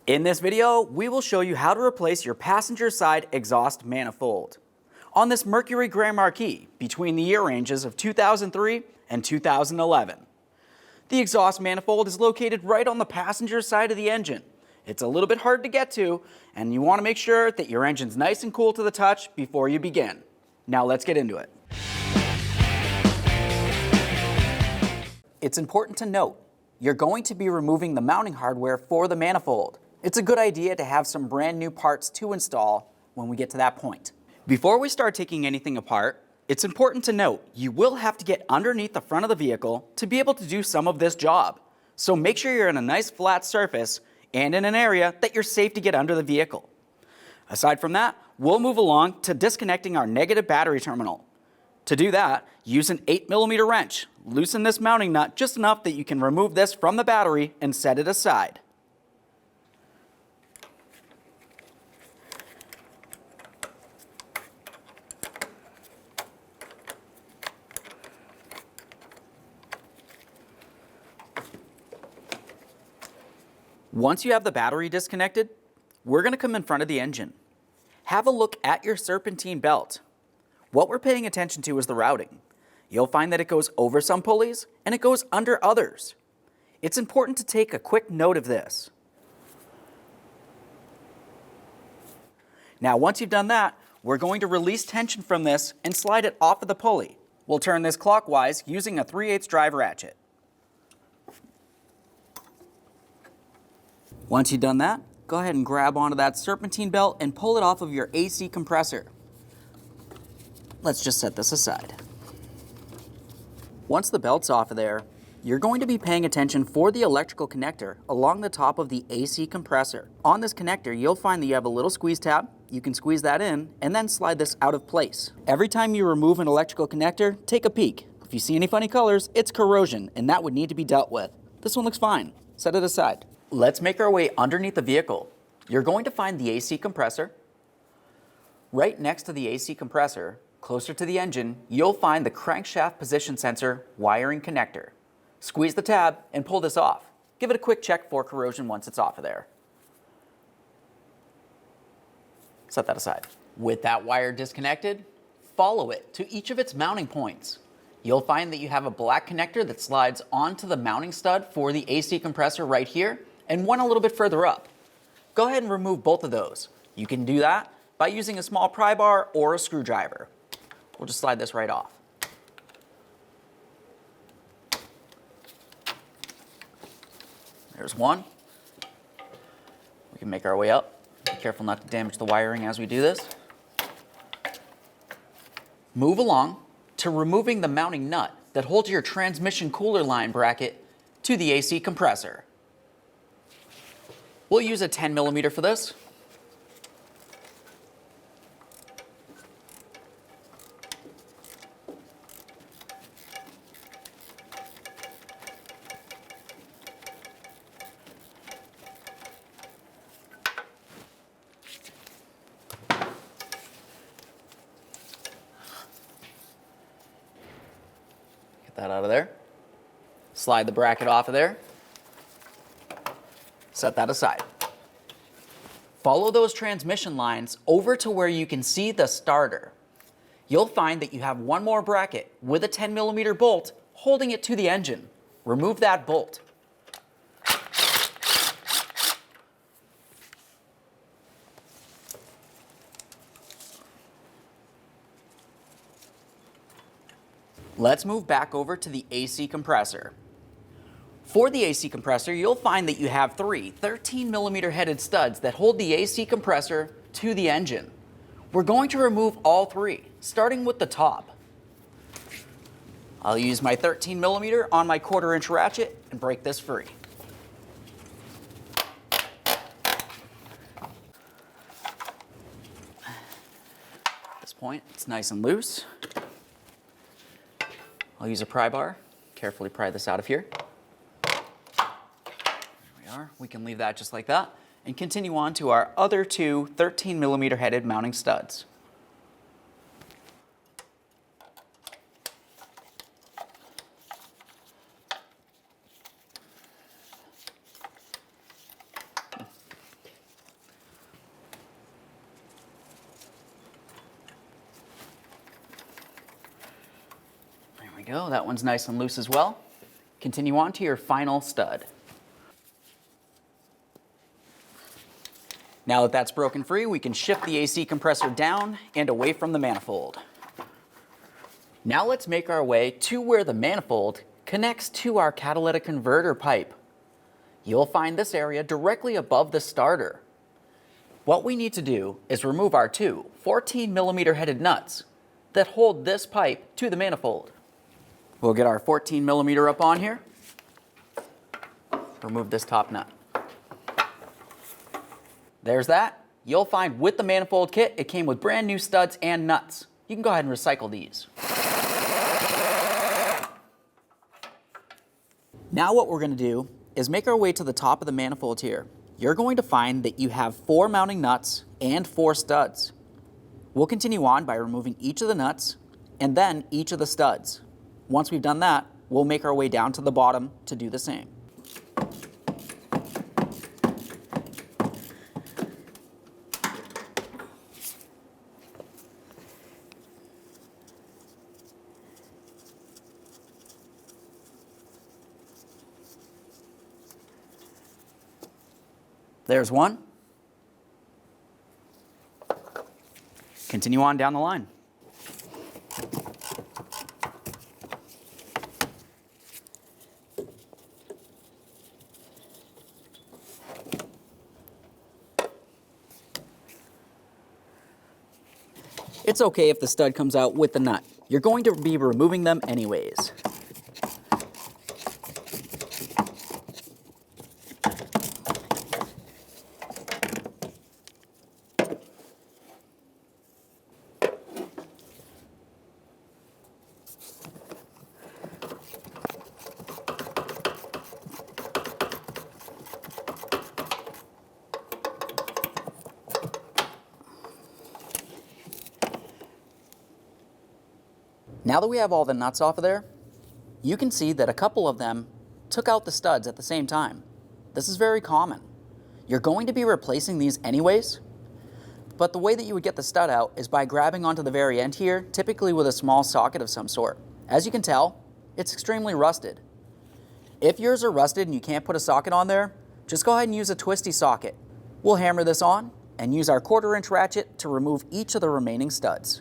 In this video, we will show you how to replace your passenger side exhaust manifold on this Mercury Grand Marquis between the year ranges of 2003 and 2011. The exhaust manifold is located right on the passenger side of the engine. It's a little bit hard to get to, and you want to make sure that your engine's nice and cool to the touch before you begin. Now let's get into it. It's important to note, you're going to be removing the mounting hardware for the manifold. It's a good idea to have some brand new parts to install when we get to that point. Before we start taking anything apart, it's important to note you will have to get underneath the front of the vehicle to be able to do some of this job. So make sure you're in a nice flat surface and in an area that you're safe to get under the vehicle. Aside from that, we'll move along to disconnecting our negative battery terminal. To do that, use an 8mm wrench. Loosen this mounting nut just enough that you can remove this from the battery and set it aside. Once you have the battery disconnected, we're going to come in front of the engine. Have a look at your serpentine belt. What we're paying attention to is the routing. You'll find that it goes over some pulleys and it goes under others. It's important to take a quick note of this. Now, once you've done that, we're going to release tension from this and slide it off of the pulley. We'll turn this clockwise using a 3/8 drive ratchet. Once you've done that, go ahead and grab onto that serpentine belt and pull it off of your AC compressor. Let's just set this aside. Once the belt's off of there, you're going to be paying attention for the electrical connector along the top of the AC compressor. On this connector, you'll find that you have a little squeeze tab. You can squeeze that in and then slide this out of place. Every time you remove an electrical connector, take a peek. If you see any funny colors, it's corrosion, and that would need to be dealt with. This one looks fine. Set it aside. Let's make our way underneath the vehicle. You're going to find the AC compressor. Right next to the AC compressor, closer to the engine, you'll find the crankshaft position sensor wiring connector. Squeeze the tab and pull this off. Give it a quick check for corrosion once it's off of there. Set that aside. With that wire disconnected, follow it to each of its mounting points. You'll find that you have a black connector that slides onto the mounting stud for the AC compressor right here, and one a little bit further up. Go ahead and remove both of those. You can do that by using a small pry bar or a screwdriver. We'll just slide this right off. There's one. We can make our way up. Be careful not to damage the wiring as we do this. Move along to removing the mounting nut that holds your transmission cooler line bracket to the AC compressor. We'll use a 10mm for this. Get that out of there. Slide the bracket off of there. Set that aside. Follow those transmission lines over to where you can see the starter. You'll find that you have one more bracket with a 10mm bolt holding it to the engine. Remove that bolt. Let's move back over to the AC compressor. For the AC compressor, you'll find that you have three 13mm headed studs that hold the AC compressor to the engine. We're going to remove all three, starting with the top. I'll use my 13mm on my 1/4" ratchet and break this free. At this point, it's nice and loose. I'll use a pry bar, carefully pry this out of here. We can leave that just like that and continue on to our other two 13mm headed mounting studs. go, that one's nice and loose as well. Continue on to your final stud. Now that that's broken free, we can shift the AC compressor down and away from the manifold. Now let's make our way to where the manifold connects to our catalytic converter pipe. You'll find this area directly above the starter. What we need to do is remove our two 14mm headed nuts that hold this pipe to the manifold. We'll get our 14mm up on here. Remove this top nut. There's that. You'll find with the manifold kit, it came with brand new studs and nuts. You can go ahead and recycle these. Now what we're going to do is make our way to the top of the manifold here. You're going to find that you have 4 mounting nuts and 4 studs. We'll continue on by removing each of the nuts and then each of the studs. Once we've done that, we'll make our way down to the bottom to do the same. There's one. Continue on down the line. It's okay if the stud comes out with the nut. You're going to be removing them anyways. Now that we have all the nuts off of there, you can see that a couple of them took out the studs at the same time. This is very common. You're going to be replacing these anyways, but the way that you would get the stud out is by grabbing onto the very end here, typically with a small socket of some sort. As you can tell, it's extremely rusted. If yours are rusted and you can't put a socket on there, just go ahead and use a twisty socket. We'll hammer this on and use our 1/4" ratchet to remove each of the remaining studs.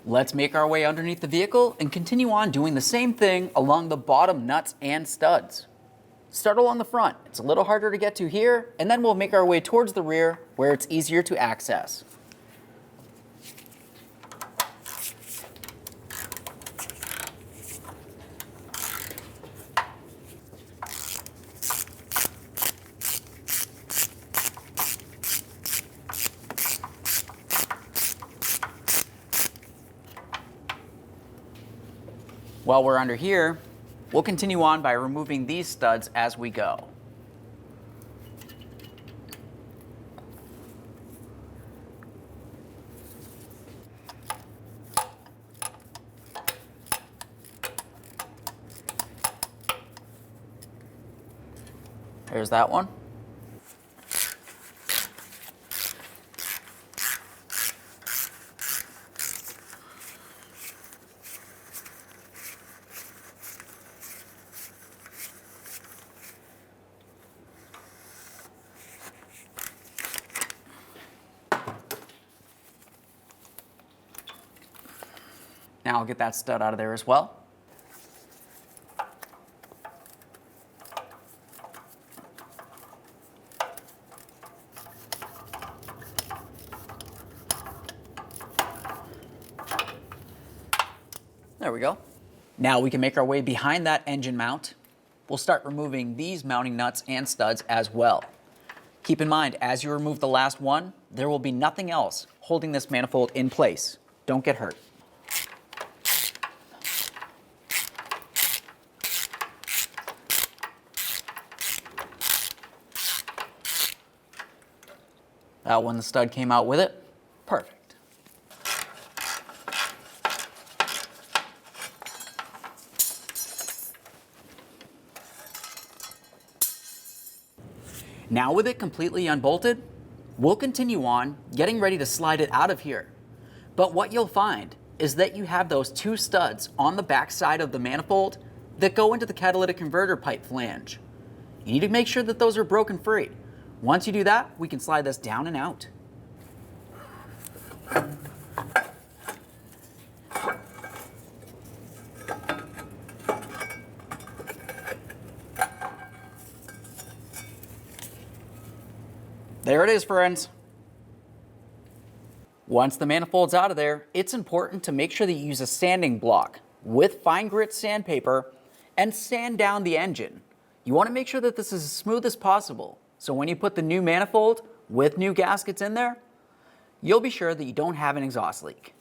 Let's make our way underneath the vehicle and continue on doing the same thing along the bottom nuts and studs. Start along the front. It's a little harder to get to here, and then we'll make our way towards the rear where it's easier to access. While we're under here, we'll continue on by removing these studs as we go. There's that one. Now I'll get that stud out of there as well. There we go. Now we can make our way behind that engine mount. We'll start removing these mounting nuts and studs as well. Keep in mind, as you remove the last one, there will be nothing else holding this manifold in place. Don't get hurt. That one, the stud came out with it. Perfect. Now with it completely unbolted, we'll continue on getting ready to slide it out of here. But what you'll find is that you have those two studs on the back side of the manifold that go into the catalytic converter pipe flange. You need to make sure that those are broken free. Once you do that, we can slide this down and out. There it is, friends. Once the manifold's out of there, it's important to make sure that you use a sanding block with fine grit sandpaper and sand down the engine. You want to make sure that this is as smooth as possible, so when you put the new manifold with new gaskets in there, you'll be sure that you don't have an exhaust leak.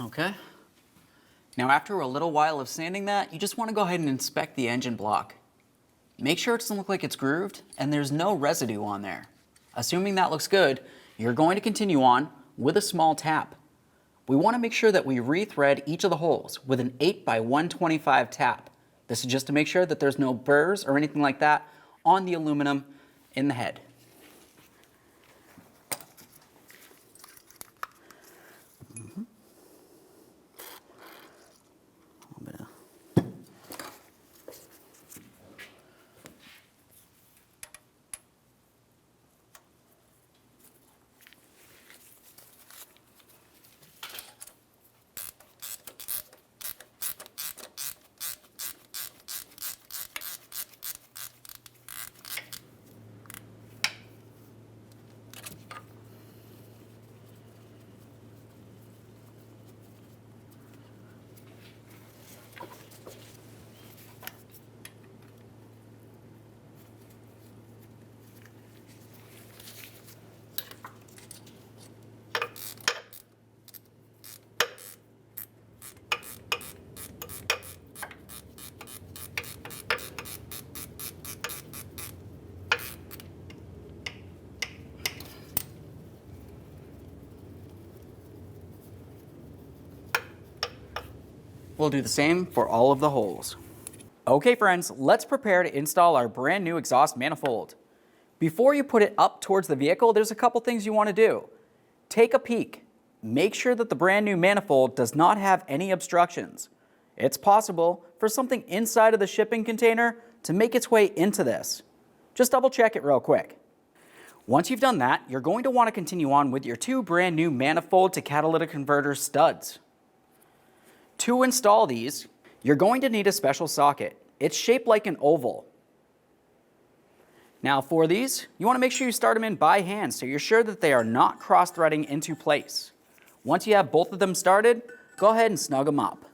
Okay. Now after a little while of sanding that, you just want to go ahead and inspect the engine block. Make sure it doesn't look like it's grooved and there's no residue on there. Assuming that looks good, you're going to continue on with a small tap. We want to make sure that we rethread each of the holes with an 8x125 tap. This is just to make sure that there's no burrs or anything like that on the aluminum in the head. We'll do the same for all of the holes. Okay friends, let's prepare to install our brand new exhaust manifold. Before you put it up towards the vehicle, there's a couple things you want to do. Take a peek. Make sure that the brand new manifold does not have any obstructions. It's possible for something inside of the shipping container to make its way into this. Just double check it real quick. Once you've done that, you're going to want to continue on with your two brand new manifold to catalytic converter studs. To install these, you're going to need a special socket. It's shaped like an oval. Now for these, you want to make sure you start them in by hand so you're sure that they are not cross-threading into place. Once you have both of them started, go ahead and snug them up.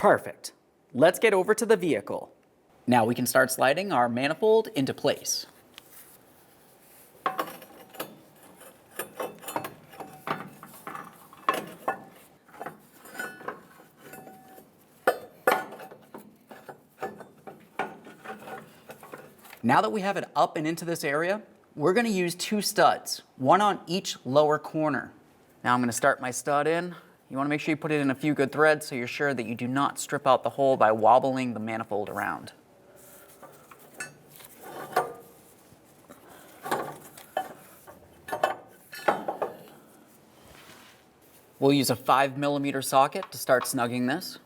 Perfect. Let's get over to the vehicle. Now we can start sliding our manifold into place. Now that we have it up and into this area, we're going to use two studs, one on each lower corner. Now I'm going to start my stud in. You want to make sure you put it in a few good threads so you're sure that you do not strip out the hole by wobbling the manifold around. We'll use a 5mm socket to start snugging this.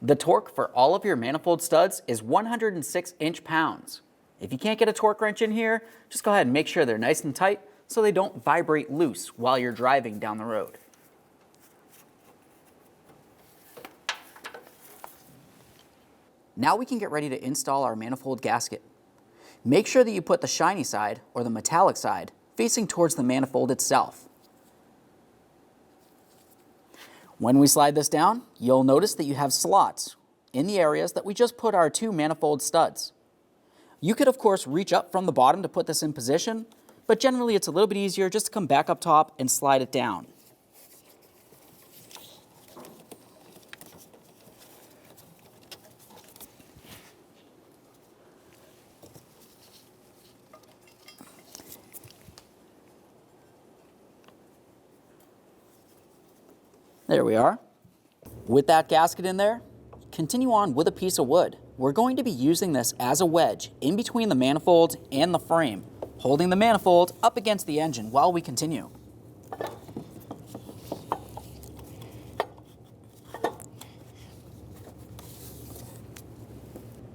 The torque for all of your manifold studs is 106 inch-pounds. If you can't get a torque wrench in here, just go ahead and make sure they're nice and tight so they don't vibrate loose while you're driving down the road. Now we can get ready to install our manifold gasket. Make sure that you put the shiny side, or the metallic side, facing towards the manifold itself. When we slide this down, you'll notice that you have slots in the areas that we just put our two manifold studs. You could of course reach up from the bottom to put this in position, but generally it's a little bit easier just to come back up top and slide it down. There we are. With that gasket in there, continue on with a piece of wood. We're going to be using this as a wedge in between the manifold and the frame, holding the manifold up against the engine while we continue.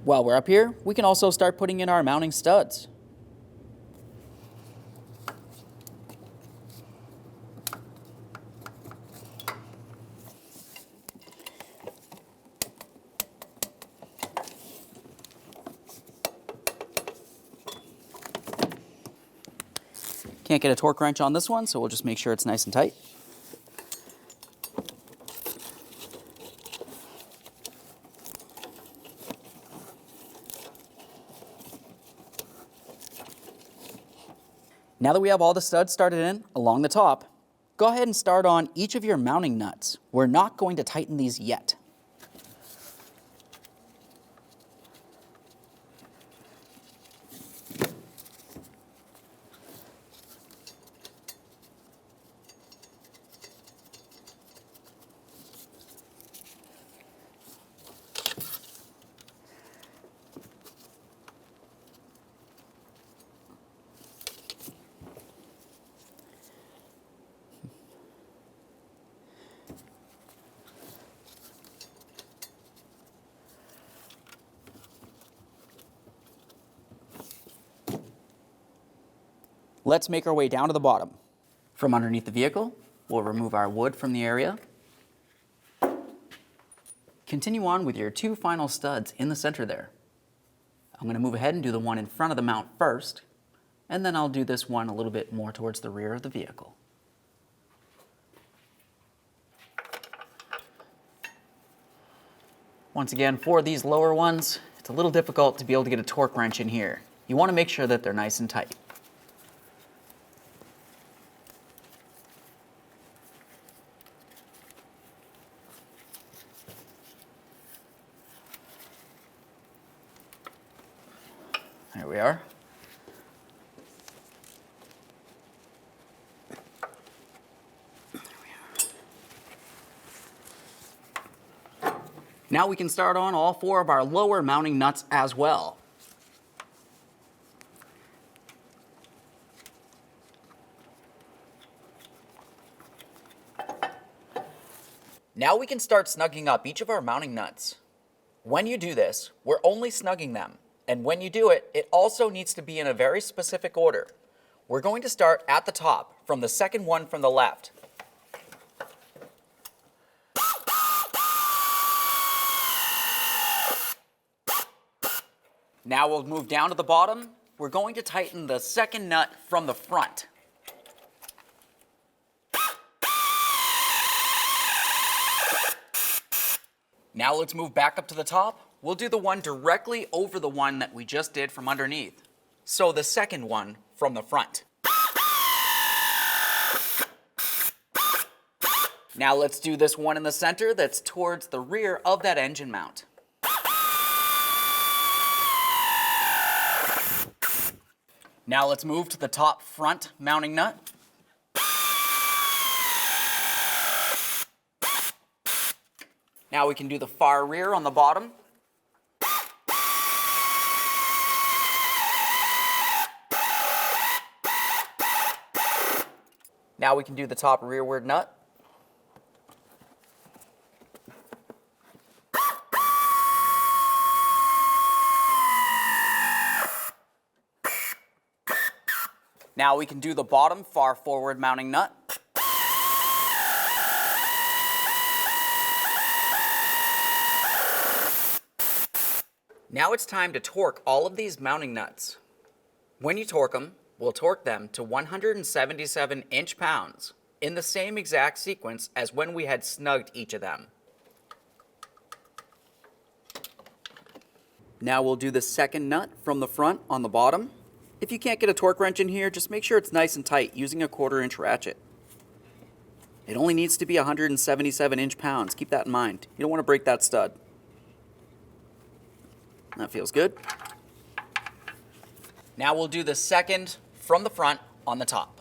While we're up here, we can also start putting in our mounting studs. Can't get a torque wrench on this one, so we'll just make sure it's nice and tight. Now that we have all the studs started in along the top, go ahead and start on each of your mounting nuts. We're not going to tighten these yet. Let's make our way down to the bottom. From underneath the vehicle, we'll remove our wood from the area. Continue on with your two final studs in the center there. I'm going to move ahead and do the one in front of the mount first, and then I'll do this one a little bit more towards the rear of the vehicle. Once again, for these lower ones, it's a little difficult to be able to get a torque wrench in here. You want to make sure that they're nice and tight. There we are. Now we can start on all four of our lower mounting nuts as well. Now we can start snugging up each of our mounting nuts. When you do this, we're only snugging them. And when you do it, it also needs to be in a very specific order. We're going to start at the top, from the second one from the left. Now we'll move down to the bottom. We're going to tighten the second nut from the front. Now let's move back up to the top. We'll do the one directly over the one that we just did from underneath. So the second one from the front. Now let's do this one in the center that's towards the rear of that engine mount. Now let's move to the top front mounting nut. Now we can do the far rear on the bottom. Now we can do the top rearward nut. Now we can do the bottom far forward mounting nut. Now it's time to torque all of these mounting nuts. When you torque them, we'll torque them to 177 inch-pounds in the same exact sequence as when we had snugged each of them. Now we'll do the second nut from the front on the bottom. If you can't get a torque wrench in here, just make sure it's nice and tight using a 1/4 inch ratchet. It only needs to be 177 inch-pounds. Keep that in mind. You don't want to break that stud. That feels good. Now we'll do the second from the front on the top.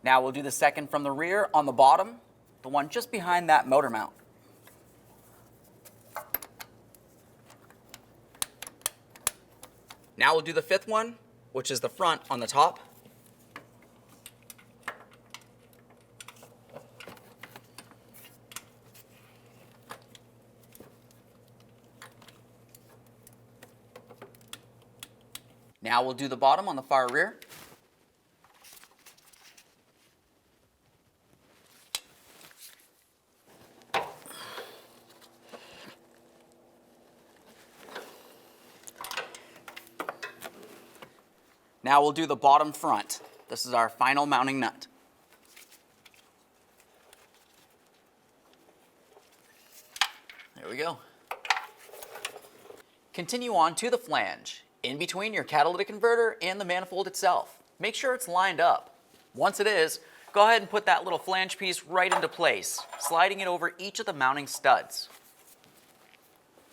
Now we'll do the second from the rear on the bottom, the one just behind that motor mount. Now we'll do the fifth one, which is the front on the top. Now we'll do the bottom on the far rear. Now we'll do the bottom front. This is our final mounting nut. There we go. Continue on to the flange, in between your catalytic converter and the manifold itself. Make sure it's lined up. Once it is, go ahead and put that little flange piece right into place, sliding it over each of the mounting studs.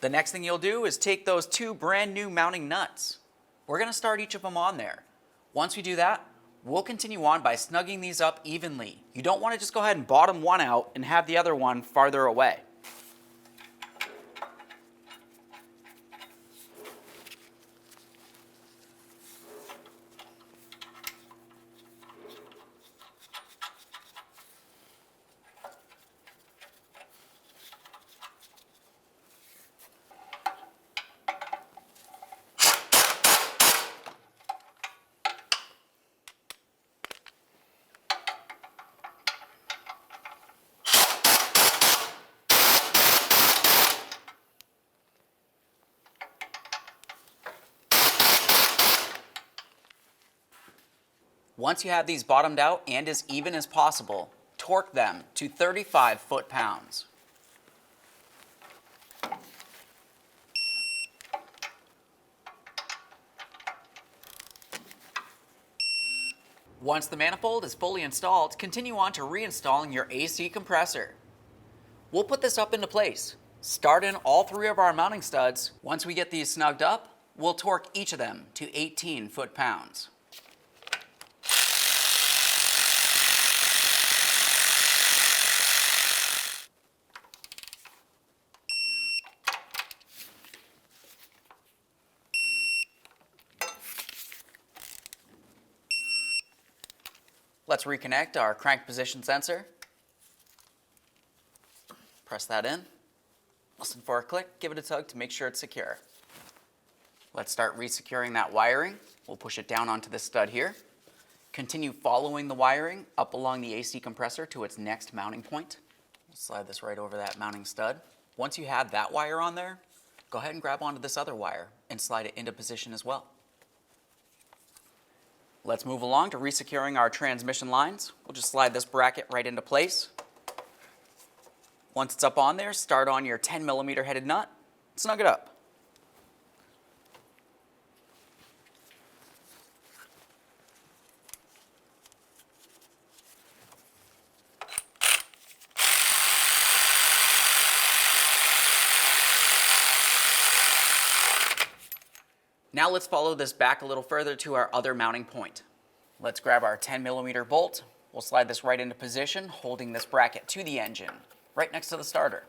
The next thing you'll do is take those 2 brand new mounting nuts. We're going to start each of them on there. Once we do that, we'll continue on by snugging these up evenly. You don't want to just go ahead and bottom one out and have the other one farther away. Once you have these bottomed out and as even as possible, torque them to 35 foot-pounds. Once the manifold is fully installed, continue on to reinstalling your AC compressor. We'll put this up into place. Start in all 3 of our mounting studs. Once we get these snugged up, we'll torque each of them to 18 foot-pounds. Let's reconnect our crank position sensor. Press that in. Listen for a click, give it a tug to make sure it's secure. Let's start resecuring that wiring. We'll push it down onto this stud here. Continue following the wiring up along the AC compressor to its next mounting point. We'll slide this right over that mounting stud. Once you have that wire on there, go ahead and grab onto this other wire and slide it into position as well. Let's move along to resecuring our transmission lines. We'll just slide this bracket right into place. Once it's up on there, start on your 10mm headed nut, snug it up. Now let's follow this back a little further to our other mounting point. Let's grab our 10mm bolt. We'll slide this right into position, holding this bracket to the engine, right next to the starter.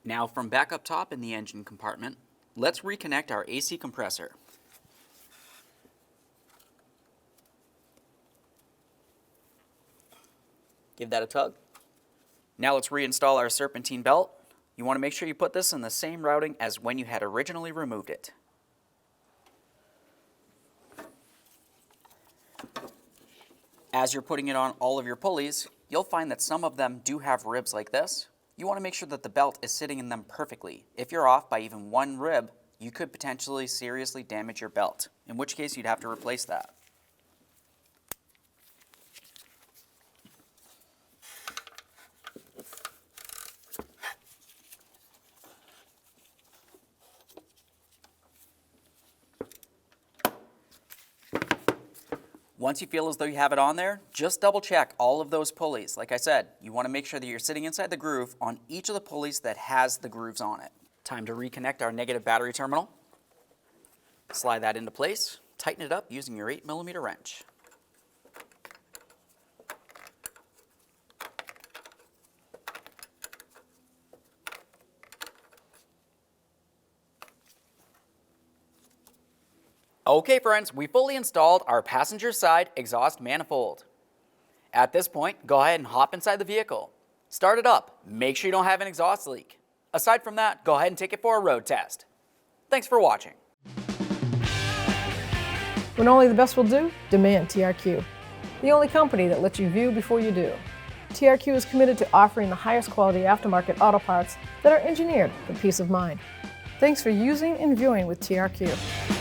Now from back up top in the engine compartment, let's reconnect our AC compressor. Give that a tug. Now let's reinstall our serpentine belt. You want to make sure you put this in the same routing as when you had originally removed it. As you're putting it on all of your pulleys, you'll find that some of them do have ribs like this. You want to make sure that the belt is sitting in them perfectly. If you're off by even one rib, you could potentially seriously damage your belt, in which case you'd have to replace that. Once you feel as though you have it on there, just double check all of those pulleys. Like I said, you want to make sure that you're sitting inside the groove on each of the pulleys that has the grooves on it. Time to reconnect our negative battery terminal. Slide that into place, tighten it up using your 8mm wrench. Okay friends, we fully installed our passenger side exhaust manifold. At this point, go ahead and hop inside the vehicle. Start it up, make sure you don't have an exhaust leak. Aside from that, go ahead and take it for a road test. Thanks for watching. When only the best will do, demand TRQ. The only company that lets you view before you do. TRQ is committed to offering the highest quality aftermarket auto parts that are engineered for peace of mind. Thanks for using and viewing with TRQ.